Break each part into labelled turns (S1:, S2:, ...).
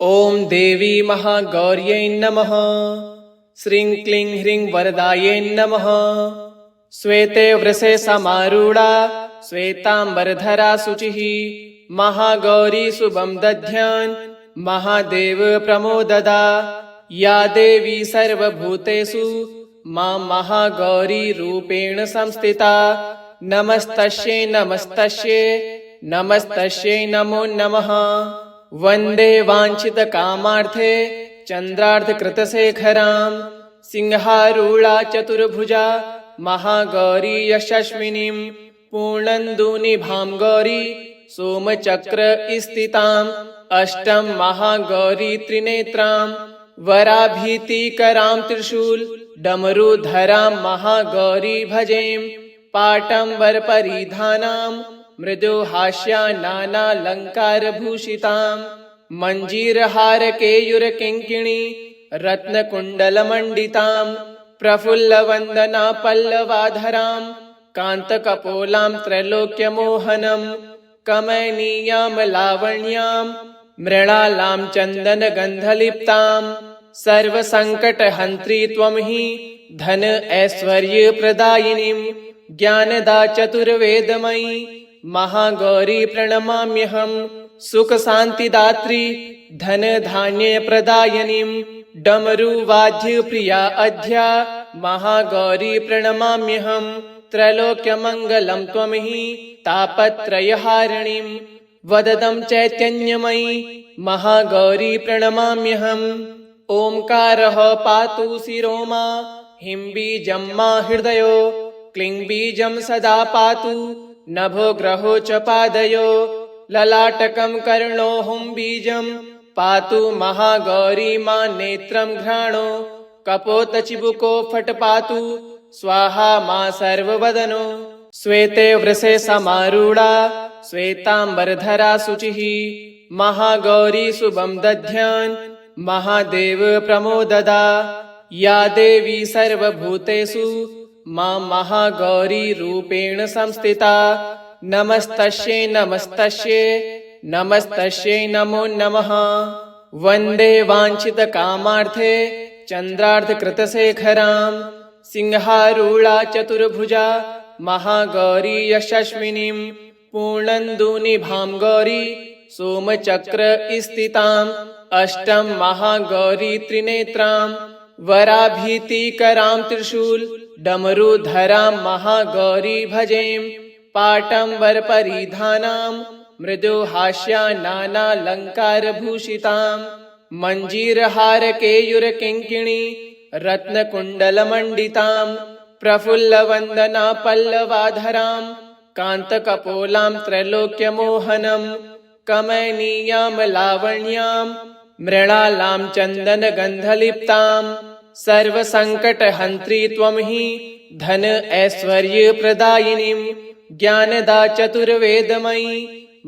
S1: ॐ देवी महागौर्यै नमः। श्रीं क्लीं ह्रीं वरदायै नमः। श्वेते वृषे समारूढा श्वेताम्बरधरा शुचिः महागौरी शुभं दध्यान् महादेव प्रमोददा। या देवी सर्वभूतेषु मां महागौरी रूपेण संस्थिता। नमस्तस्यै नमस्तस्यै नमस्तस्यै नमो नमः। वन्दे वाञ्छितकामार्थे चन्द्रार्धकृतशेखरां सिंहारूढा चतुर्भुजा महागौरी यशस्विनीं पूर्णन्दुनिभां गौरी सोमचक्र स्थिताम् अष्टं महागौरी त्रिनेत्रां वराभीतिकरां त्रिशूल डमरुधरां महागौरी भजेम। पाटम्बरपरिधानां मृदुहास्या नानालङ्कारभूषितां मञ्जीरहारकेयूरकिङ्किणी रत्नकुण्डलमण्डितां प्रफुल्लवन्दना पल्लवाधरां कान्तकपोलां त्रैलोक्यमोहनं कमनीयां लावण्यां मृणालां चन्दनगन्धलिप्तां सर्वसङ्कटहन्त्री त्वं हि धन ऐश्वर्यप्रदायिनीं ज्ञानदा चतुर्वेदमयी महागौरी प्रणमाम्यहम्। सुखशान्तिदात्री धन धान्य प्रदायिनीं डमरुवाद्यप्रिया अध्या महागौरी प्रणमाम्यहम्। त्रैलोक्यमङ्गलं त्वं हि तापत्रयहारिणीं वददं चैतन्यमयी महागौरी प्रणमाम्यहम्। ओंकारः पातु शिरो मा ह्रीं बीजं मा हृदयो क्लीं बीजं सदा पातु नभो ग्रहो च पादयो ललाटकं कर्णो हुं बीजं पातु महागौरी मा नेत्रं घ्राणो कपोतचिबुको फट् पातु स्वाहा मा सर्ववदनो। श्वेते वृषे समारूढा श्वेताम्बरधरा शुचिः महागौरी शुभं दध्यान् महादेव प्रमोददा। या देवी सर्वभूतेषु मां महागौरी रूपेण संस्थिता। नमस्तस्यै नमस्तस्यै नमस्तस्यै नमो नमः। वन्दे वाञ्छितकामार्थे चन्द्रार्धकृतशेखरां सिंहारूढा चतुर्भुजा महागौरी यशस्विनीं पूर्णन्दुनिभां गौरी सोमचक्र स्थिताम् अष्टं महागौरी त्रिनेत्रां वराभीतिकरां त्रिशूल डमरुधरां महागौरी भजेम। पाटम्बरपरिधानां मृदुहास्या नानालङ्कारभूषितां मञ्जीरहारकेयूरकिङ्किणी रत्नकुण्डलमण्डितां प्रफुल्लवन्दना पल्लवाधरां कान्तकपोलां त्रैलोक्यमोहनं कमनीयां लावण्यां मृणालां चन्दनगन्धलिप्तां सर्वसङ्कटहन्त्री त्वं हि धन ऐश्वर्यप्रदायिनीं ज्ञानदा चतुर्वेदमयी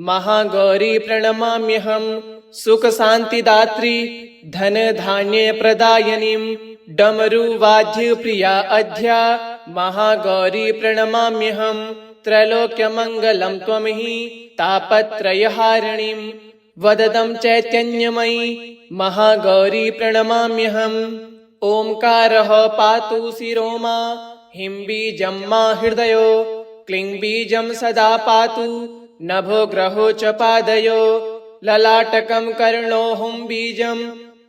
S1: महागौरी प्रणमाम्यहम्। सुखशान्तिदात्री धन धान्य प्रदायिनीं डमरुवाद्यप्रिया अध्या महागौरी प्रणमाम्यहम्। त्रैलोक्यमङ्गलं त्वं हि तापत्रयहारिणीं वददं चैतन्यमयी महागौरी प्रणमाम्यहम्। ओंकारः पातु शिरो मा ह्रीं बीजं मा हृदयो क्लीं बीजं सदा पातु नभो ग्रहो च पादयो ललाटकं कर्णो हुं बीजं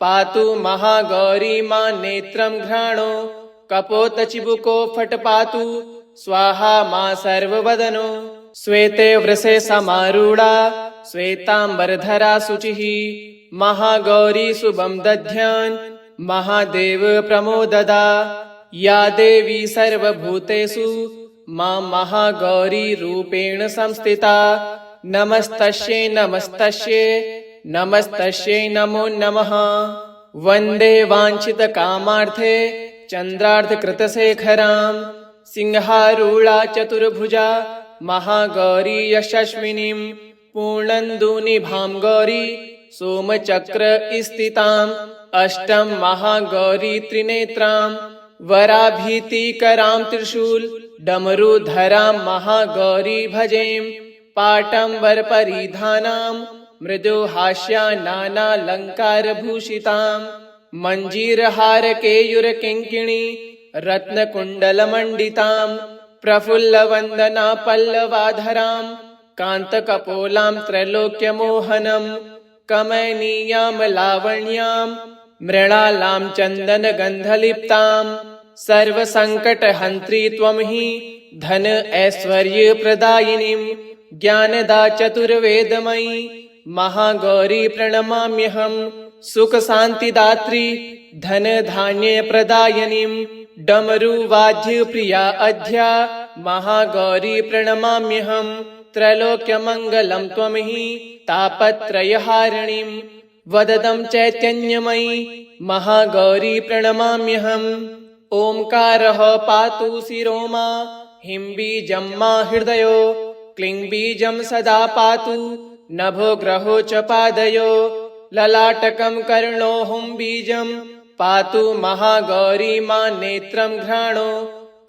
S1: पातु महागौरी मा नेत्रं घ्राणो कपोतचिबुको फट् पातु स्वाहा मा सर्ववदनो। श्वेते वृषे समारूढा श्वेताम्बरधरा शुचिः महागौरी शुभं दध्यान् महादेव प्रमोददा। या देवी सर्वभूतेषु मां महागौरी रूपेण संस्थिता। नमस्तस्यै नमस्तस्यै नमस्तस्यै नमो नमः। वन्दे वाञ्छितकामार्थे चन्द्रार्धकृतशेखरां सिंहारूढा चतुर्भुजा महागौरी यशस्विनीं पूर्णन्दुनिभां गौरी सोमचक्र स्थिताम् अष्टं महागौरी त्रिनेत्रां वराभीतिकरां त्रिशूल डमरुधरां महागौरी भजेम। पाटम्बरपरिधानां मृदुहास्या नानालङ्कारभूषिताम् मञ्जीरहारकेयूरकिङ्किणी रत्नकुण्डलमण्डिताम् प्रफुल्लवन्दना पल्लवाधराम् कान्तकपोलां त्रैलोक्यमोहनम् कमनीयां लावण्यां मृणालां चन्दनगन्धलिप्ताम् सर्वसङ्कटहन्त्री त्वं हि धन ऐश्वर्यप्रदायिनीं ज्ञानदा चतुर्वेदमयी महागौरी प्रणमाम्यहम् सुखशान्तिदात्री धनधान्यप्रदायिनीं डमरुवाद्यप्रिया अध्या महागौरी प्रणमाम्यहम् त्रैलोक्यमङ्गलं त्वं हि तापत्रयहारिणीं वददं चैतन्यमयी महागौरी प्रणमाम्यहम् ओंकारः पातु शिरो मा ह्रीं बीजं मा हृदयो क्लीं बीजं सदा पातु नभो ग्रहो च पादयो ललाटकं कर्णो हुं बीजं पातु महागौरी मा नेत्रं घ्राणो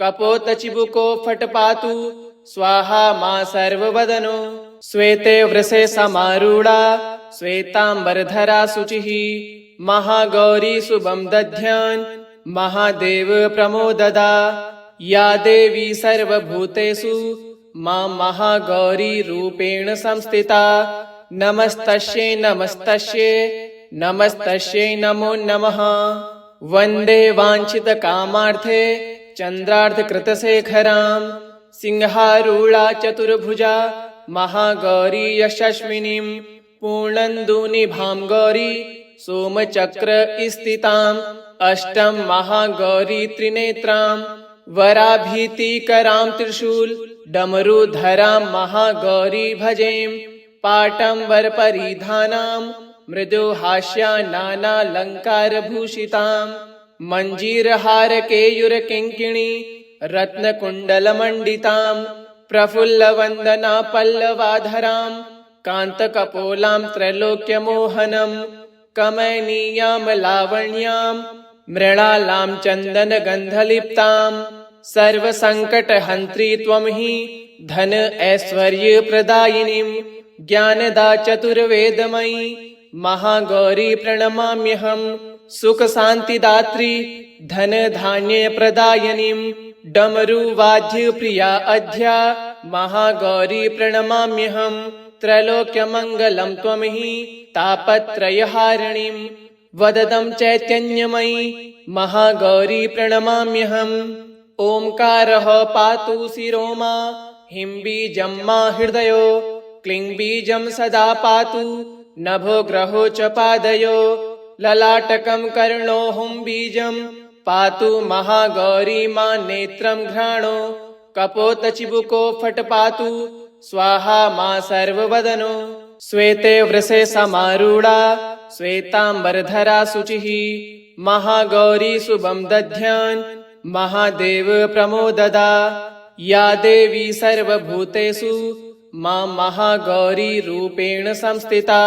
S1: कपोतचिबुको फट् पातु स्वाहा मा सर्ववदनो श्वेते वृषे समारूढा श्वेताम्बरधरा शुचिः महागौरी शुभं दध्यान् महादेव प्रमोददा या देवी सर्वभूतेषु मां महागौरी रूपेण संस्थिता नमस्तस्यै नमस्तस्यै नमस्तस्यै नमो नमः वन्दे वाञ्छितकामार्थे चन्द्रार्धकृतशेखरां सिंहारूढा चतुर्भुजा महागौरी यशस्विनीं पूर्णन्दुनिभां गौरी सोमचक्र स्थिताम् अष्टम महागौरी त्रिनेत्रां वराभीतिकरां त्रिशूल डमरुधरां महागौरी भजेम पाटम्बरपरिधानां मृदुहास्या नानालङ्कारभूषितां मञ्जीरहारकेयूरकिङ्किणी रत्नकुण्डलमण्डितां प्रफुल्लवन्दना पल्लवाधरां कान्तकपोलां त्रैलोक्यमोहनम् कमनीयां लावण्यां मृणालां चन्दनगन्धलिप्ताम् सर्वसङ्कटहन्त्री त्वं हि धन ऐश्वर्यप्रदायिनीं ज्ञानदा चतुर्वेदमयी महागौरी प्रणमाम्यहम् सुखशान्तिदात्री धनधान्यप्रदायिनीं डमरुवाद्यप्रिया अध्या महागौरी प्रणमाम्यहम् त्रैलोक्यमङ्गलं त्वं हि तापत्रयहारिणीं वददं चैतन्यमयी महागौरी प्रणमाम्यहम् ओंकारः पातु शिरो मा ह्रीं बीजं मा हृदयो क्लीं बीजं सदा पातु नभो ग्रहो च पादयो ललाटकं कर्णो हुं बीजं पातु महागौरी मा नेत्रं घ्राणो कपोतचिबुको फट् पातु स्वाहा मा सर्ववदनो श्वेते वृषे समारूढा श्वेताम्बरधरा शुचिः महागौरी शुभं दध्यान् महादेव प्रमोददा या देवी सर्वभूतेषु मां महागौरी रूपेण संस्थिता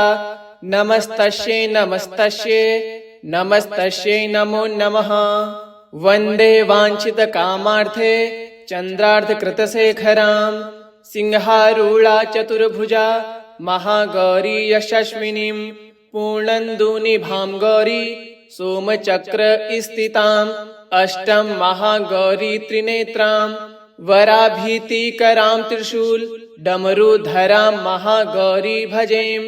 S1: नमस्तस्यै नमस्तस्यै नमस्तस्यै नमो नमः वन्दे वाञ्छितकामार्थे चन्द्रार्धकृतशेखरां सिंहारूढा चतुर्भुजा महागौरी यशस्विनीं पूर्णन्दुनिभां गौरी सोमचक्र स्थिताम् अष्टम महागौरी त्रिनेत्रां वराभीतिकरां त्रिशूल डमरुधरां महागौरी भजेम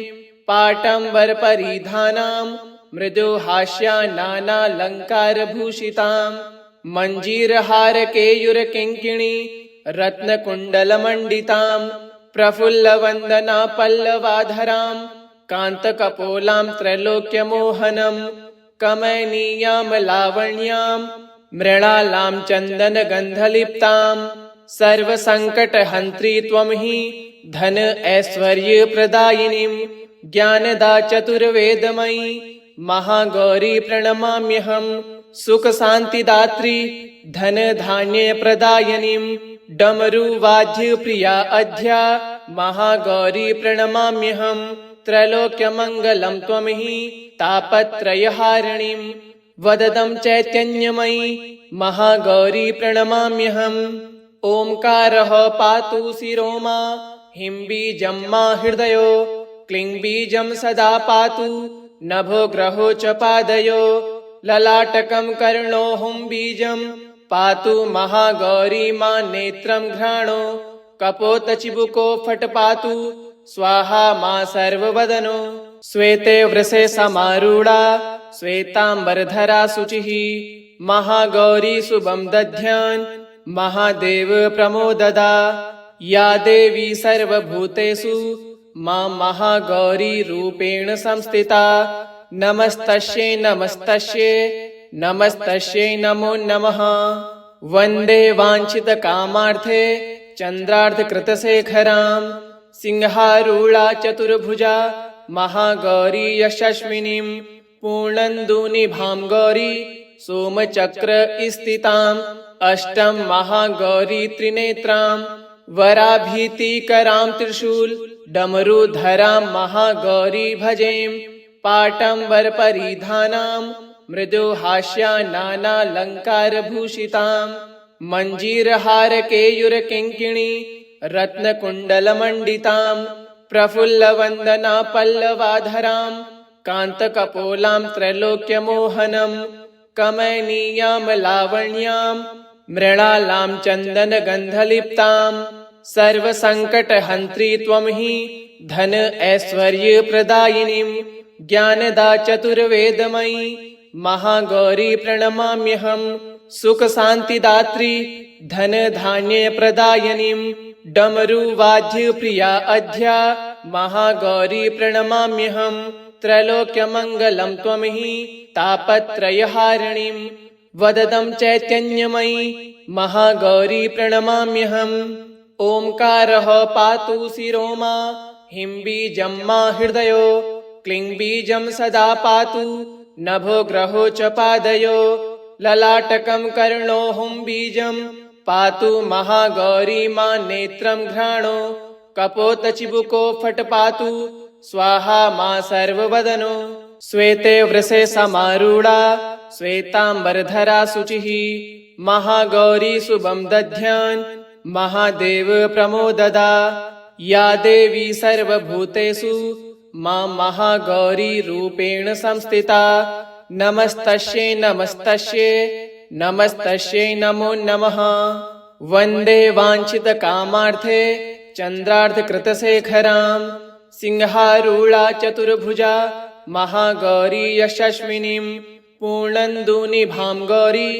S1: पाटम्बरपरिधानां मृदुहास्या नानालङ्कारभूषितां मञ्जीरहारकेयूरकिङ्किणी रत्नकुण्डलमण्डितां प्रफुल्लवन्दना पल्लवाधरां कान्तकपोलां त्रैलोक्यमोहनम् कमनीयां लावण्यां मृणालां चन्दनगन्धलिप्ताम् सर्वसङ्कटहन्त्री त्वं हि धन ऐश्वर्यप्रदायिनीं ज्ञानदा चतुर्वेदमयी महागौरी प्रणमाम्यहम् सुखशान्तिदात्री धनधान्यप्रदायिनीं डमरुवाद्यप्रिया अध्या महागौरी प्रणमाम्यहम् त्रैलोक्यमङ्गलं त्वं हि तापत्रयहारिणीं वददं चैतन्यमयी महागौरी प्रणमाम्यहम् ओंकारः पातु शिरो मा ह्रीं बीजं मा हृदयो क्लीं बीजं सदा पातु नभो ग्रहो च पादयो ललाटकं कर्णोऽहुं बीजं पातु महागौरी मा नेत्रं घ्राणो कपोतचिबुको फट् पातु स्वाहा मा सर्ववदनो श्वेते वृषे समारूढा श्वेतांबरधरा शुचिः महागौरी शुभं दध्यान् महादेव प्रमोददा या देवी सर्वभूतेषु मां महागौरी रूपेण संस्थिता नमस्तस्यै नमस्तस्यै नमस्तस्यै नमो नमः वन्दे वाञ्छितकामार्थे चन्द्रार्धकृतशेखरां सिंहारूढा चतुर्भुजा महागौरी यशस्विनीं पूर्णन्दुनिभां गौरी सोमचक्र स्थिताम् अष्टम महागौरी त्रिनेत्रां वराभीतिकरां त्रिशूल डमरुधरां महागौरी भजेम पाटम्बरपरिधानां मृदुहास्या नानालङ्कारभूषितां मञ्जीरहारकेयूरकिङ्किणी रत्नकुण्डलमण्डितां प्रफुल्लवन्दना पल्लवाधरां कान्तकपोलां त्रैलोक्यमोहनं कमनीयां लावण्यां मृणालां चन्दनगन्धलिप्तां सर्वसङ्कटहन्त्री त्वं हि धन ऐश्वर्यप्रदायिनीं ज्ञानदा चतुर्वेदमयी महागौरी प्रणमाम्यहं सुखशान्तिदात्री धनधान्यप्रदायिनीं डमरुवाद्यप्रिया अध्या महागौरी प्रणमाम्यहं त्रैलोक्यमङ्गलं त्वं हि तापत्रयहारिणीं वददं चैतन्यमयी महागौरी प्रणमाम्यहम् ओंकारः पातु शिरो मा हिं बीजं मा हृदयो क्लीं बीजं सदा पातु नभो ग्रहो च पादयो ललाटकं कर्णोऽहुं बीजं पातु महागौरी मा नेत्रं घ्राणो कपोतचिबुको फट् पातु स्वाहा मा सर्ववदनो श्वेते वृषे समारूढा श्वेतांबरधरा शुचिः महागौरी शुभं दध्यान् महादेव प्रमोददा या देवी सर्वभूतेषु मां महागौरी रूपेण संस्थिता नमस्तस्यै नमस्तस्यै नमस्तस्यै नमो नमः वन्दे वाञ्छितकामार्थे चन्द्रार्धकृतशेखरां सिंहारूढा चतुर्भुजा महागौरी यशस्विनीं पूर्णन्दुनिभां गौरी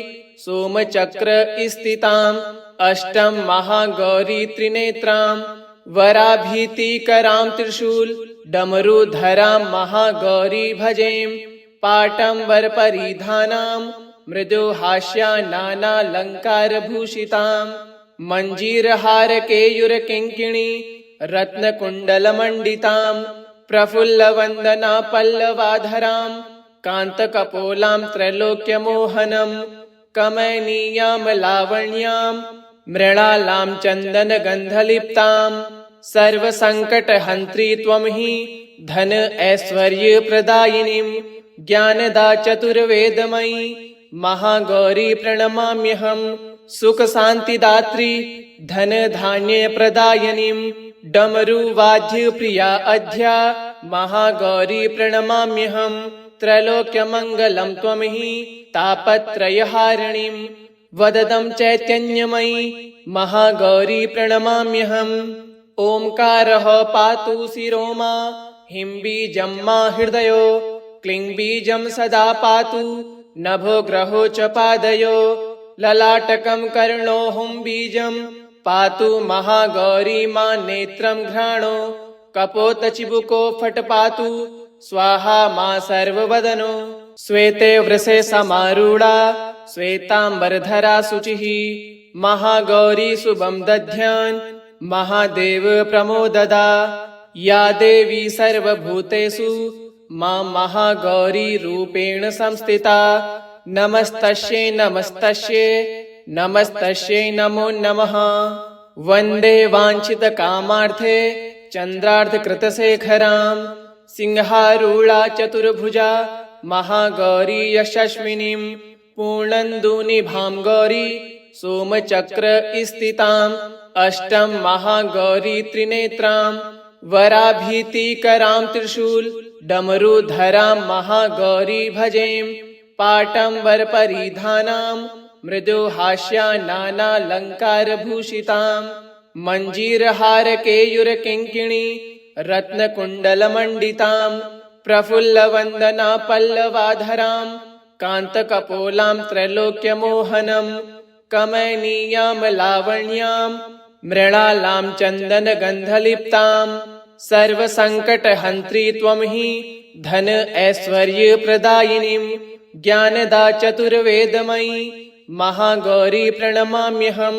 S1: सोमचक्र स्थितां अष्टम महागौरी त्रिनेत्रां वराभीतिकरां त्रिशूल डमरुधरां महागौरी भजेम पाटम्बरपरिधानां मृदुहास्या नानालङ्कारभूषितां मञ्जीरहारकेयूरकिङ्किणी रत्नकुण्डलमण्डितां प्रफुल्लवन्दना पल्लवाधरां कान्तकपोलां त्रैलोक्यमोहनं कमनीयां लावण्यां मृणालां चन्दनगन्धलिप्तां सर्वसङ्कटहन्त्री त्वं हि धन ऐश्वर्यप्रदायिनीं ज्ञानदा चतुर्वेदमयी महागौरी प्रणमाम्यहं सुखशान्तिदात्री धनधान्यप्रदायिनीं डमरुवाद्यप्रिया अध्या महागौरी प्रणमाम्यहं त्रैलोक्यमङ्गलं त्वं हि तापत्रयहारिणीं वददं चैतन्यमयी महागौरी प्रणमाम्यहम् ओंकारः पातु शिरो मा हिं बीजं मा हृदयो क्लीं बीजं सदा पातु नभो ग्रहो च पादयो ललाटकं कर्णोऽहुं बीजं पातु महागौरी मा नेत्रं घ्राणो कपोतचिबुको फट् पातु स्वाहा मा सर्ववदनो श्वेते वृषे समारूढा श्वेतांबरधरा शुचिः महागौरी शुभं दध्यान् महादेव प्रमोददा या देवी सर्वभूतेषु मां महागौरी रूपेण संस्थिता नमस्तस्यै नमस्तस्यै नमस्तस्यै नमो नमः वन्दे वाञ्छितकामार्थे चन्द्रार्धकृतशेखरां सिंहारूढा चतुर्भुजा महागौरी यशस्विनीं पूर्णन्दुनिभां गौरी सोमचक्र स्थितां अष्टम महागौरी त्रिनेत्रां वराभीतिकरां त्रिशूल डमरुधरां महागौरी भजेम पाटम्बरपरिधानां मृदुहास्या नानालङ्कारभूषितां मञ्जीरहारकेयूरकिङ्किणी रत्नकुण्डलमण्डितां प्रफुल्लवन्दना पल्लवाधरां कान्तकपोलां त्रैलोक्यमोहनं कमनीयां लावण्यां मृणालां चन्दनगन्धलिप्तां सर्वसङ्कटहन्त्री त्वं हि धन ऐश्वर्यप्रदायिनीं ज्ञानदा चतुर्वेदमयी महागौरी प्रणमाम्यहं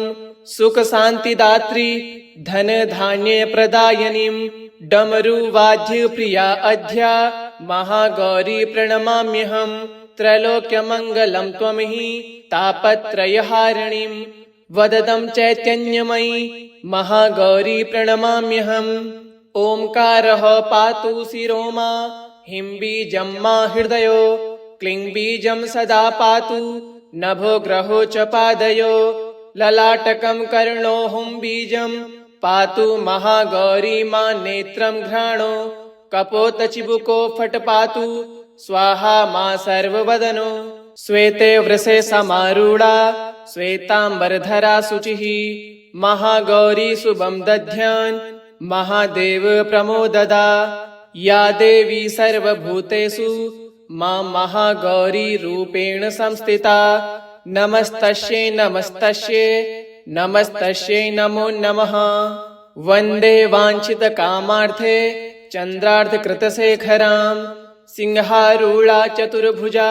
S1: सुखशान्तिदात्री धनधान्यप्रदायिनीं डमरुवाद्यप्रिया अध्या महागौरी प्रणमाम्यहं त्रैलोक्यमङ्गलं त्वं हि तापत्रयहारिणीं वददं चैतन्यमयी महागौरी प्रणमाम्यहम् ओंकारः पातु शिरो मा ह्रीं बीजं मा हृदयो क्लीं बीजं सदा पातु नभो ग्रहो च पादयो ललाटकं कर्णो हुं बीजं पातु महागौरी मा नेत्रं घ्राणो कपोतचिबुको फट् पातु स्वाहा मा सर्ववदनो श्वेते वृषे समारूढा श्वेतांबरधरा शुचिः महागौरी शुभं दध्यान् महादेव प्रमोददा या देवी सर्वभूतेषु मां महागौरी रूपेण संस्थिता नमस्तस्यै नमस्तस्यै नमस्तस्यै नमो नमः वन्दे वाञ्छितकामार्थे चन्द्रार्धकृतशेखरां सिंहारूढा चतुर्भुजा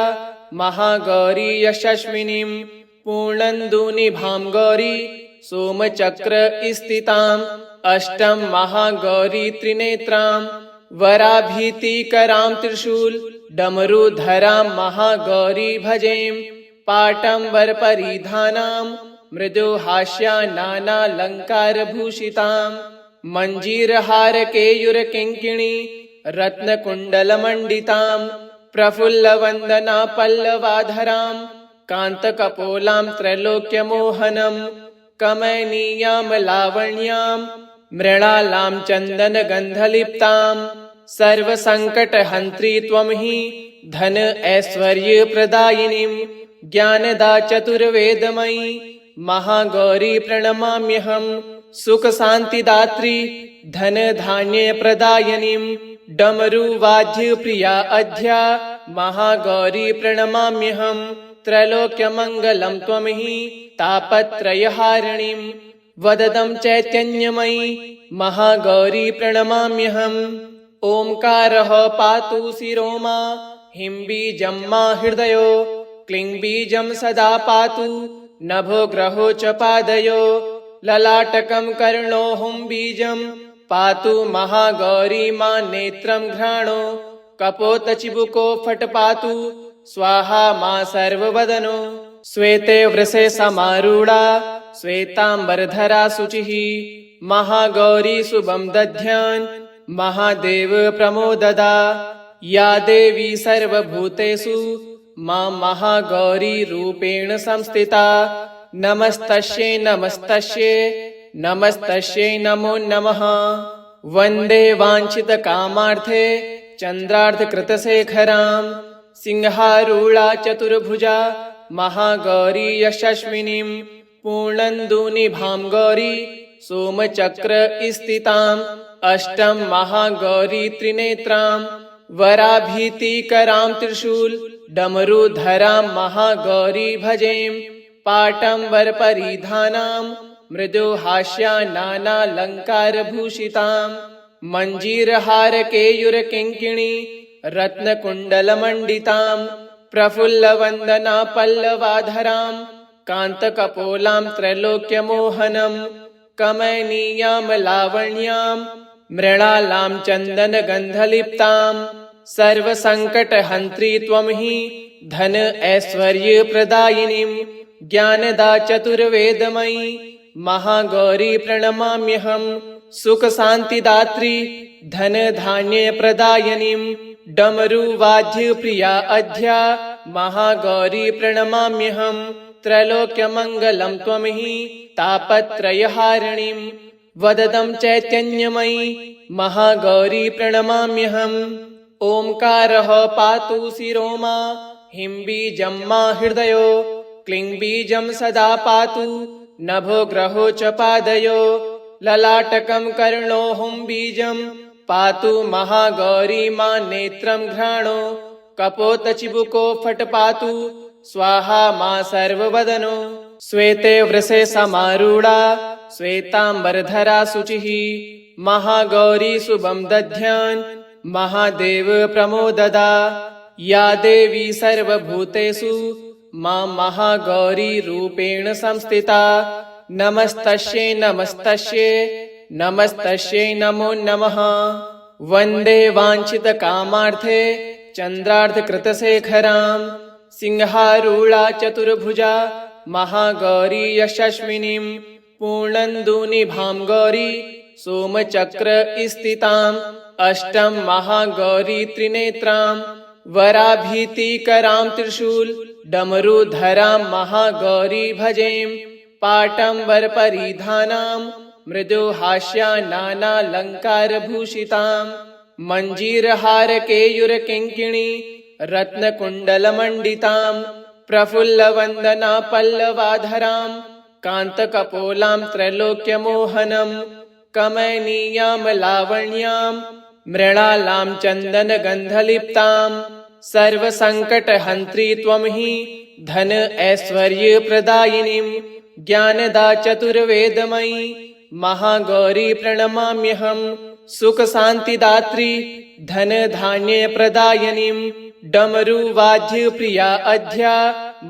S1: महागौरी यशस्विनीं पूर्णन्दुनिभां गौरी सोमचक्र स्थिताम् अष्टम महागौरी त्रिनेत्रां वराभीतिकरां त्रिशूल डमरुधरां महागौरी भजेम पाटम्बरपरिधानां मृदुहास्या नानालङ्कारभूषितां मञ्जीरहारकेयूरकिङ्किणी रत्नकुण्डलमण्डितां प्रफुल्लवन्दना पल्लवाधरां कान्तकपोलां त्रैलोक्यमोहनं कमनीयां लावण्यां मृणालां चन्दनगन्धलिप्तां सर्वसङ्कटहन्त्री त्वं हि धन ऐश्वर्यप्रदायिनीं ज्ञानदा चतुर्वेदमयी महागौरी प्रणमाम्यहं सुखशान्तिदात्री धनधान्यप्रदायिनीं डमरुवाद्यप्रिया अध्या महागौरी प्रणमाम्यहं त्रैलोक्यमङ्गलं त्वं हि तापत्रयहारिणीं वददं चैतन्यमयी महागौरी प्रणमाम्यहम् ओंकारः पातु शिरो मा ह्रीं बीजं मा हृदयो क्लीं बीजं सदा पातु नभो ग्रहो च पादयो ललाटकं कर्णो हुं बीजं पातु महागौरी मा नेत्रं घ्राणो कपोतचिबुको फट् पातु स्वाहा मा सर्ववदनो श्वेते वृषे समारूढा श्वेतांबरधरा शुचिः महागौरी शुभं दध्यान् महादेव प्रमोददा या देवी सर्वभूतेषु मां महागौरी रूपेण संस्थिता नमस्तस्यै नमस्तस्यै नमस्तस्यै नमो नमः वन्दे वाञ्छितकामार्थे चन्द्रार्धकृतशेखरां सिंहारूढा चतुर्भुजा महागौरी यशस्विनीं पूर्णन्दुनिभां गौरी सोमचक्र स्थिताम् अष्टम महागौरी त्रिनेत्रां वराभीतिकरां त्रिशूल डमरुधरां महागौरी भजेम पाटम्बरपरिधानां मृदुहास्या नानालङ्कारभूषितां मञ्जीरहारकेयूरकिङ्किणी रत्नकुण्डलमण्डितां प्रफुल्लवन्दना पल्लवाधरां कान्तकपोलां त्रैलोक्यमोहनं कमनीयां लावण्यां मृणालां चन्दनगन्धलिप्तां सर्वसङ्कटहन्त्री त्वं हि धन ऐश्वर्यप्रदायिनीं ज्ञानदा चतुर्वेदमयी महागौरी प्रणमाम्यहं सुखशान्तिदात्री धनधान्यप्रदायिनीं डमरुवाद्यप्रिया अध्या महागौरी प्रणमाम्यहं त्रैलोक्यमङ्गलं त्वं हि तापत्रयहारिणीं वददं चैतन्यमयी महागौरी प्रणमाम्यहम्। ओंकारः पातु शिरो मा हिं बीजं मा हृदयो क्लीं बीजं सदा पातु नभो ग्रहो च पादयो ललाटकं कर्णो हुं बीजं पातु महागौरी मा नेत्रं घ्राणो कपोत चिबुको फट पातु स्वाहा मा सर्ववदनो श्वेते वृषे समारूढा श्वेतांबरधरा शुचिः महागौरी शुभं दध्यान् महादेव प्रमोददा या देवी सर्वभूतेषु मां महागौरी रूपेण संस्थिता नमस्तस्यै नमस्तस्यै नमस्तस्यै नमो नमः। वन्दे वाञ्छितकामार्थे चन्द्रार्धकृतशेखरां सिंहारूढा चतुर्भुजा महागौरी यशस्विनीं पूर्णन्दुनिभां गौरी सोमचक्र स्थिताम् अष्टम महागौरी त्रिनेत्रां वराभीतिकरां त्रिशूल डमरुधरां महागौरी भजेम पाटंबर परिधानां मृदुहास्या नानालंकारभूषितां मंजीरहार केयूरकिङ्किणी रत्नकुण्डलमण्डितां प्रफुल्लवन्दना पल्लवाधरां कान्तकपोलां त्रैलोक्यमोहनं कमनीयां लावण्यां मृणालां चन्दनगन्धलिप्तां सर्वसङ्कटहन्त्री त्वं हि धन ऐश्वर्यप्रदायिनीं ज्ञानदा चतुर्वेदमयी महागौरी प्रणमाम्यहम्। सुखशान्तिदात्री धनधान्यप्रदायिनीं डमरुवाद्यप्रिया अध्या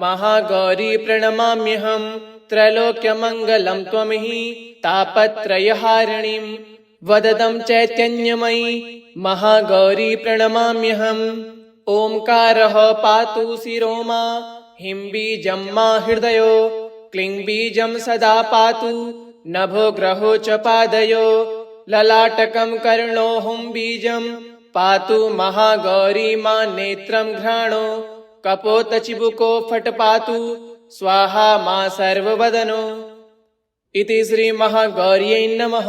S1: महागौरी प्रणमाम्यहम्। त्रैलोक्यमङ्गलं त्वं हि तापत्रयहारिणीं वददं चैतन्यमयी महागौरी प्रणमाम्यहम्। ओंकारः पातु शिरो मा हिं बीजं मा हृदयो क्लीं बीजं सदा पातु नभो ग्रहो च पादयो ललाटकं कर्णो हुं बीजं पातु महागौरी मा नेत्रं घ्राणो कपोत चिबुको फट पातु स्वाहा मा सर्ववदनो। इति श्री महागौर्यै नमः।